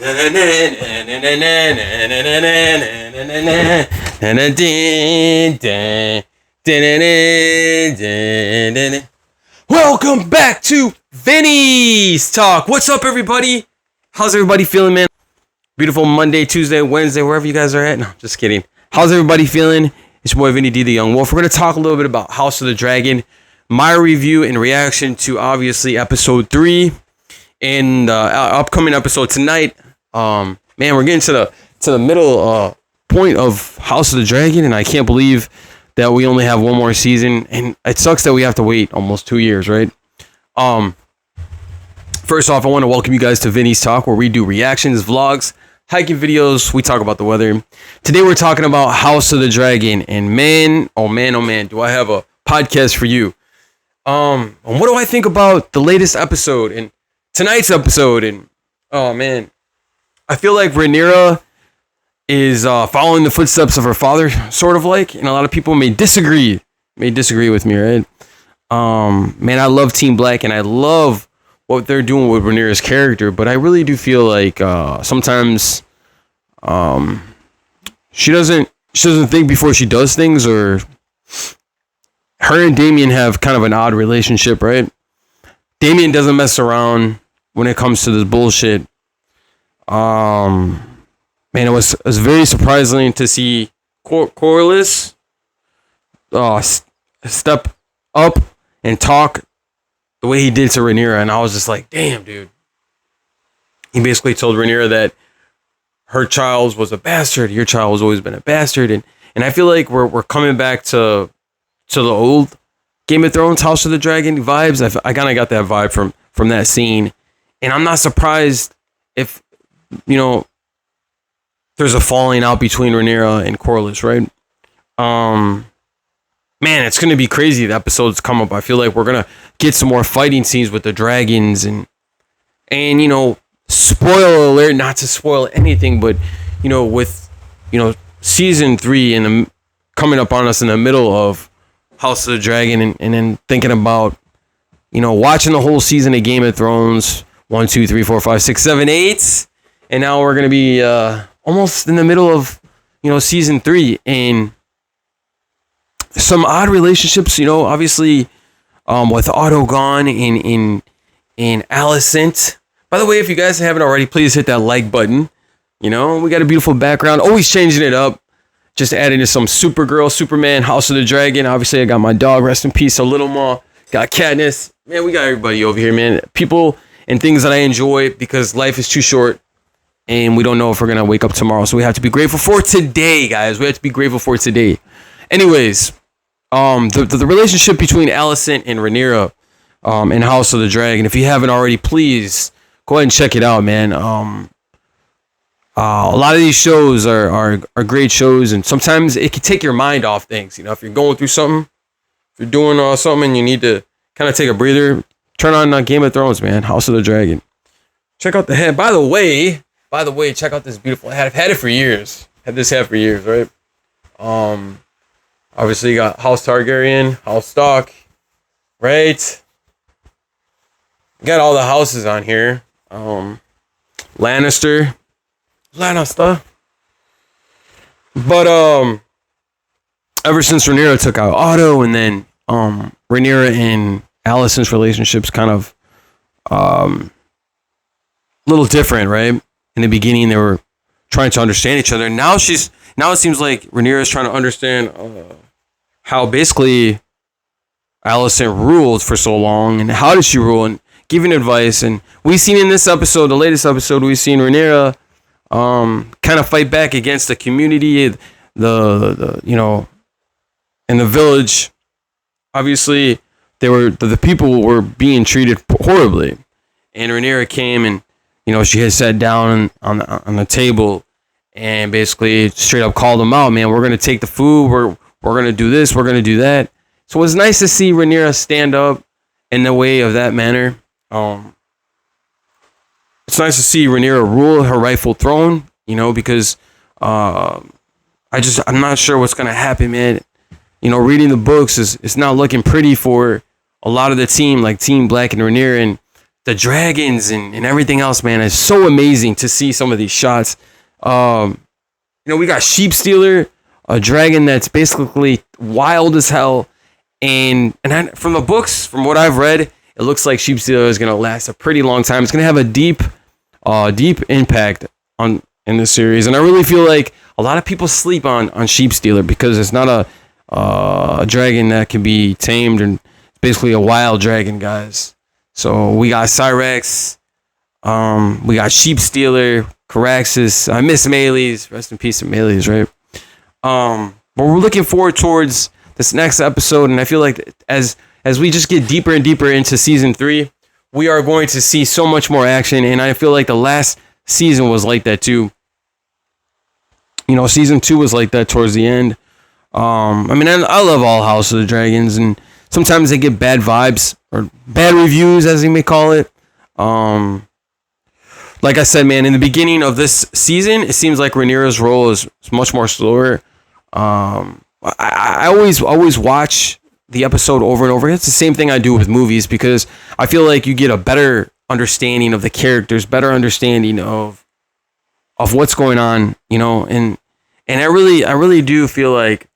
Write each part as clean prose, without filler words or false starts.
Welcome back to Vinny's Talk. What's up, everybody? How's everybody feeling, man? Beautiful Monday, Tuesday, Wednesday, wherever you guys are at. No, just kidding. How's everybody feeling? It's your boy Vinny D, the Young Wolf. We're going to talk a little bit about House of the Dragon, my review and reaction to, obviously, episode 3 and upcoming episode tonight. Man, we're getting to the middle point of House of the Dragon, and I can't believe that we only have one more season, and it sucks that we have to wait almost 2 years, right? First off, I want to welcome you guys to Vinny's Talk, where we do reactions, vlogs, hiking videos. We talk about the weather. Today we're talking about House of the Dragon, and man, oh man, do I have a podcast for you. And what do I think about the latest episode and tonight's episode? And oh man, I feel like Rhaenyra is following the footsteps of her father, sort of like, and a lot of people may disagree with me, right? Man, I love Team Black, and I love what they're doing with Rhaenyra's character, but I really do feel like sometimes she doesn't think before she does things, or her and Damian have kind of an odd relationship, right? Damian doesn't mess around when it comes to this bullshit. Man, it was very surprising to see Corlys step up and talk the way he did to Rhaenyra, and I was just like, damn, dude. He basically told Rhaenyra that her child was a bastard, your child has always been a bastard, and I feel like we're coming back to the old Game of Thrones House of the Dragon vibes. I kind of got that vibe from that scene, and I'm not surprised if, you know, there's a falling out between Rhaenyra and Corlys, right? Man, it's gonna be crazy. The episodes come up. I feel like we're gonna get some more fighting scenes with the dragons, and you know, spoiler alert, not to spoil anything, but you know, with season 3 and coming up on us in the middle of House of the Dragon, and then thinking about watching the whole season of Game of Thrones, 1, 2, 3, 4, 5, 6, 7, 8, and now we're gonna be almost in the middle of season 3, and some odd relationships, obviously, with Otto gone and Alicent. By the way, if you guys haven't already, please hit that like button. We got a beautiful background, always changing it up. Just adding to some Supergirl, Superman, House of the Dragon. Obviously, I got my dog, rest in peace, a little more. Got Katniss. Man, we got everybody over here, man. People and things that I enjoy, because life is too short and we don't know if we're going to wake up tomorrow. So we have to be grateful for today, guys. We have to be grateful for today. Anyways, the relationship between Alicent and Rhaenyra in House of the Dragon, if you haven't already, please go ahead and check it out, man. A lot of these shows are great shows, and sometimes it can take your mind off things. If you're going through something, if you're doing something and you need to kind of take a breather, turn on Game of Thrones, man. House of the Dragon. Check out the hat. By the way, check out this beautiful hat. I've had it for years. Had this hat for years, right? Obviously, you got House Targaryen, House Stark, right? You got all the houses on here. Lannister. But ever since Rhaenyra took out Otto, and then Rhaenyra and Alicent's relationship's kind of a little different, right? In the beginning, they were trying to understand each other. Now it seems like Rhaenyra is trying to understand how basically Alicent ruled for so long, and how did she rule, and giving advice. And we've seen in this episode, the latest episode, we've seen Rhaenyra kind of fight back against the community, the in the village. Obviously, the people were being treated horribly, and Rhaenyra came and she had sat down on the table and basically straight up called them out. Man, we're gonna take the food. We're gonna do this. We're gonna do that. So it was nice to see Rhaenyra stand up in the way of that manner. It's nice to see Rhaenyra rule her rightful throne, because I'm not sure what's gonna happen, man. Reading the books is not looking pretty for a lot of the team, like Team Black and Rhaenyra, and the dragons and everything else, man, it's so amazing to see some of these shots. We got Sheep Stealer, a dragon that's basically wild as hell. And from the books, from what I've read, it looks like Sheep Stealer is going to last a pretty long time. It's going to have a deep impact in the series. And I really feel like a lot of people sleep on Sheep Stealer because it's not a dragon that can be tamed, and it's basically a wild dragon, guys. So we got Cyrex, we got Sheep Stealer, Caraxes. I miss Melees. Rest in peace to Melees, right? But we're looking forward towards this next episode, and I feel like as we just get deeper and deeper into season 3, we are going to see so much more action, and I feel like the last season was like that too. Season 2 was like that towards the end. I love all House of the Dragons, and sometimes they get bad vibes or bad reviews, as you may call it. Like I said, man, in the beginning of this season, it seems like Rhaenyra's role is much more slower. I always watch the episode over and over. It's the same thing I do with movies, because I feel like you get a better understanding of the characters, better understanding of what's going on, and I really do feel like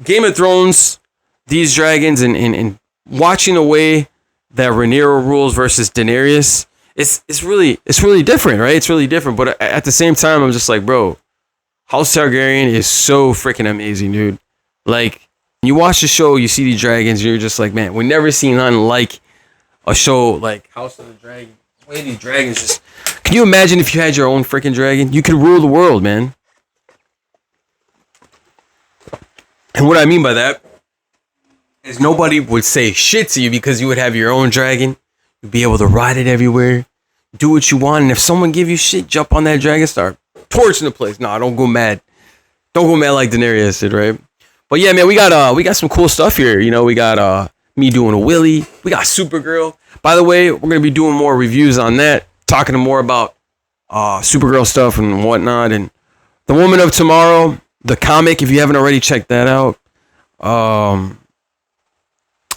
Game of Thrones, these dragons, and watching the way that Rhaenyra rules versus Daenerys, it's really different, right? It's really different, but at the same time, I'm just like, bro, House Targaryen is so freaking amazing, dude. Like, you watch the show, you see these dragons, you're just like, man, we've never seen nothing like a show like House of the Dragon. The way these dragons just... Can you imagine if you had your own freaking dragon? You could rule the world, man. And what I mean by that is nobody would say shit to you because you would have your own dragon. You'd be able to ride it everywhere, do what you want, and if someone give you shit, jump on that dragon, start torching the place. Nah, don't go mad. Don't go mad like Daenerys did, right? But yeah, man, we got some cool stuff here. We got me doing a Willy. We got Supergirl. By the way, we're gonna be doing more reviews on that, talking more about Supergirl stuff and whatnot, and The Woman of Tomorrow, the comic, if you haven't already checked that out.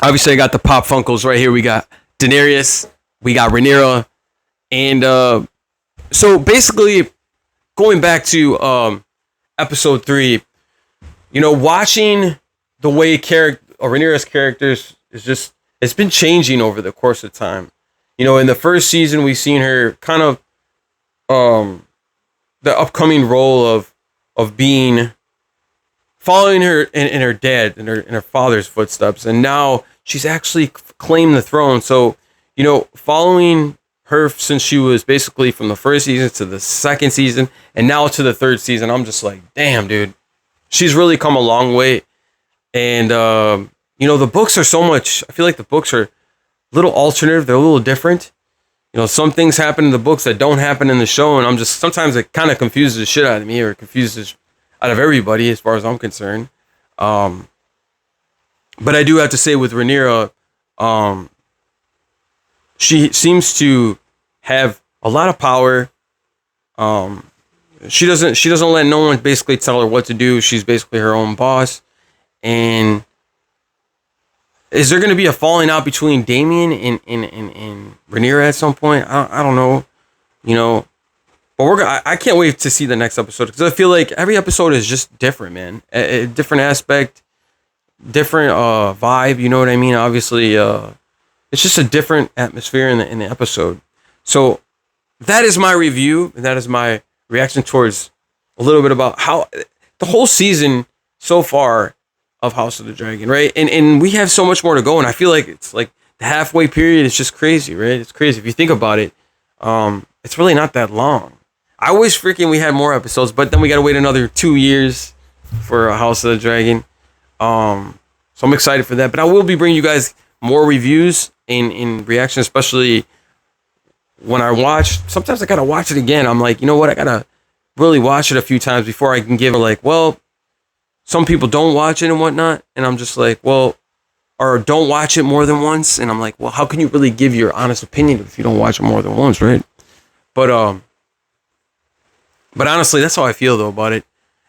Obviously I got the Pop Funkles right here. We got Daenerys, we got Rhaenyra, and so basically going back to episode 3, watching the way Rhaenyra's characters is just, it's been changing over the course of time. In the first season, we've seen her kind of the upcoming role of being following her in her dad and her father's footsteps, and now she's actually claimed the throne. So following her since she was basically from the first season to the second season and now to the third season, I'm just like, damn, dude, she's really come a long way. And the books are so much, I feel like the books are a little alternative, they're a little different. Some things happen in the books that don't happen in the show, and sometimes it kind of confuses the shit out of me, or confuses out of everybody as far as I'm concerned. But I do have to say with Rhaenyra, she seems to have a lot of power. She doesn't let no one basically tell her what to do. She's basically her own boss. And is there going to be a falling out between Damian and Rhaenyra at some point? I don't know, but I can't wait to see the next episode, because I feel like every episode is just different, man. A different aspect, different vibe. You know what I mean? Obviously, it's just a different atmosphere in the episode. So that is my review, and that is my reaction towards a little bit about how the whole season so far of House of the Dragon, right? And we have so much more to go, and I feel like it's like the halfway period is just crazy, right? It's crazy if you think about it. It's really not that long. I wish freaking we had more episodes, but then we gotta wait another 2 years for House of the Dragon. So I'm excited for that. But I will be bringing you guys more reviews in reaction, especially when I watch. Sometimes I gotta watch it again. I'm like, you know what? I gotta really watch it a few times before I can give it like, well, some people don't watch it and whatnot. And I'm just like, well, or don't watch it more than once. And I'm like, well, how can you really give your honest opinion if you don't watch it more than once, right? But honestly, that's how I feel though about it.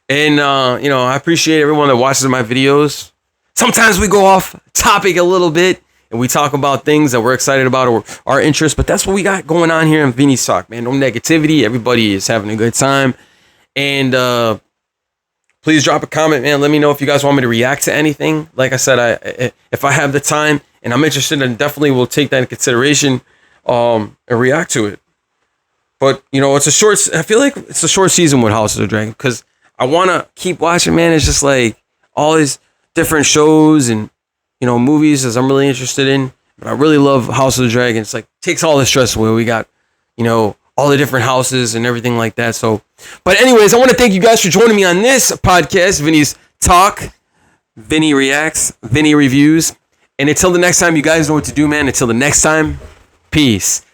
And I appreciate everyone that watches my videos. Sometimes we go off topic a little bit, and we talk about things that we're excited about or our interests. But that's what we got going on here in Vinny's Talk, man. No negativity. Everybody is having a good time. And please drop a comment, man. Let me know if you guys want me to react to anything. Like I said, if I have the time and I'm interested, then definitely will take that in consideration and react to it. But, you know, I feel like it's a short season with House of the Dragon because I want to keep watching, man. It's just like all these different shows and, you know, movies as I'm really interested in. But I really love House of the Dragon. It's like takes all the stress away. We got, you know, all the different houses and everything like that. So, but anyways, I want to thank you guys for joining me on this podcast, Vinny's Talk, Vinny Reacts, Vinny Reviews. And until the next time, you guys know what to do, man. Until the next time, peace.